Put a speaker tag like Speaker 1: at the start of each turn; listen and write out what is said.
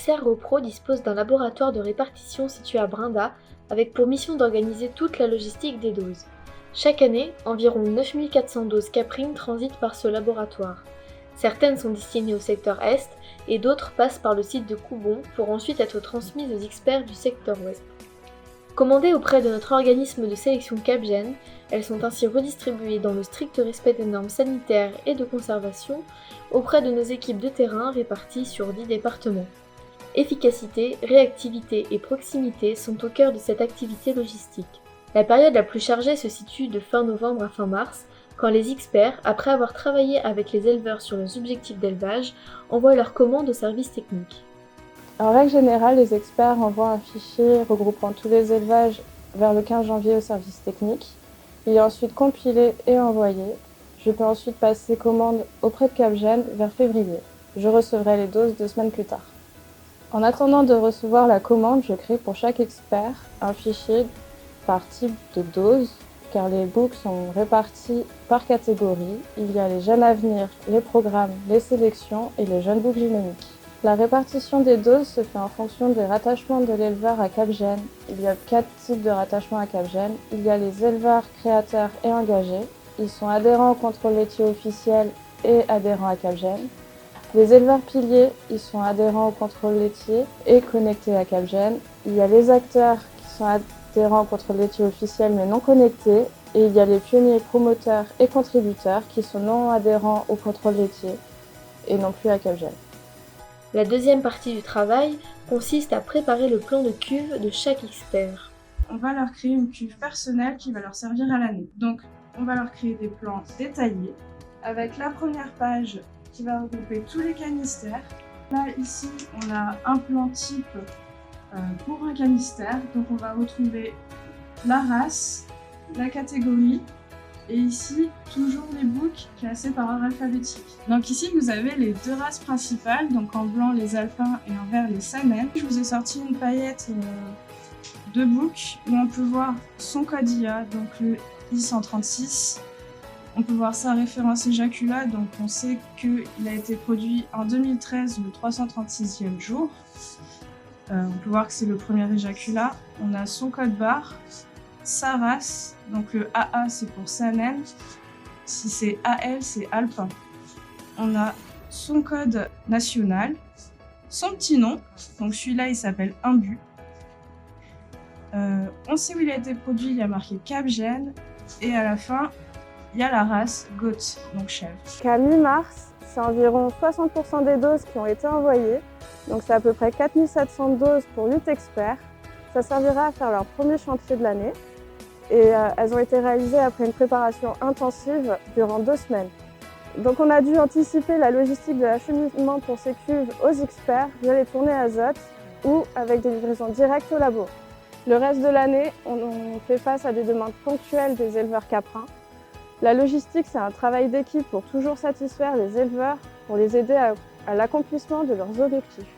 Speaker 1: Serre Repro dispose d'un laboratoire de répartition situé à Brinda, avec pour mission d'organiser toute la logistique des doses. Chaque année, environ 9400 doses Capring transitent par ce laboratoire. Certaines sont destinées au secteur Est et d'autres passent par le site de Coubon pour ensuite être transmises aux experts du secteur Ouest. Commandées auprès de notre organisme de sélection Capgène, elles sont ainsi redistribuées dans le strict respect des normes sanitaires et de conservation auprès de nos équipes de terrain réparties sur 10 départements. Efficacité, réactivité et proximité sont au cœur de cette activité logistique. La période la plus chargée se situe de fin novembre à fin mars, quand les experts, après avoir travaillé avec les éleveurs sur leurs objectifs d'élevage, envoient leurs commandes aux services techniques.
Speaker 2: En règle générale, les experts envoient un fichier regroupant tous les élevages vers le 15 janvier au service technique. Il est ensuite compilé et envoyé. Je peux ensuite passer commande auprès de Capgène vers février. Je recevrai les doses 2 semaines plus tard. En attendant de recevoir la commande, je crée pour chaque expert un fichier par type de dose, car les books sont répartis par catégorie. Il y a les jeunes à venir, les programmes, les sélections et les jeunes books génomiques. La répartition des doses se fait en fonction des rattachements de l'éleveur à Capgène. Il y a 4 types de rattachements à Capgène. Il y a les éleveurs créateurs et engagés. Ils sont adhérents au contrôle laitier officiel et adhérents à Capgène. Les éleveurs piliers, ils sont adhérents au contrôle laitier et connectés à Capgène. Il y a les acteurs qui sont adhérents au contrôle laitier officiel mais non connectés. Et il y a les pionniers, promoteurs et contributeurs qui sont non adhérents au contrôle laitier et non plus à Capgène.
Speaker 1: La deuxième partie du travail consiste à préparer le plan de cuve de chaque expert.
Speaker 3: On va leur créer une cuve personnelle qui va leur servir à l'année. Donc, on va leur créer des plans détaillés avec la première page qui va regrouper tous les canistères. Là, ici, on a un plan type pour un canistère. Donc, on va retrouver la race, la catégorie, et ici, toujours les books classés par ordre alphabétique. Donc ici, vous avez les 2 races principales, donc en blanc les alpins et en vert les Saanen. Je vous ai sorti une paillette de books où on peut voir son code IA, donc le I136. On peut voir sa référence éjacula, donc on sait qu'il a été produit en 2013, le 336e jour. On peut voir que c'est le premier éjacula. On a son code barre, sa race, donc le AA c'est pour Saanen, si c'est AL c'est alpin. On a son code national, son petit nom, donc celui-là il s'appelle Imbu. On sait où il a été produit, il y a marqué Capgène, et à la fin il y a la race Goat, donc chèvre.
Speaker 2: Qu'à mi-mars, c'est environ 60% des doses qui ont été envoyées, donc c'est à peu près 4700 doses pour 8 experts. Ça servira à faire leur premier chantier de l'année. Et elles ont été réalisées après une préparation intensive durant 2 semaines. Donc on a dû anticiper la logistique de l'acheminement pour ces cuves aux experts via les tournées azote ou avec des livraisons directes au labo. Le reste de l'année, on fait face à des demandes ponctuelles des éleveurs caprins. La logistique, c'est un travail d'équipe pour toujours satisfaire les éleveurs, pour les aider à l'accomplissement de leurs objectifs.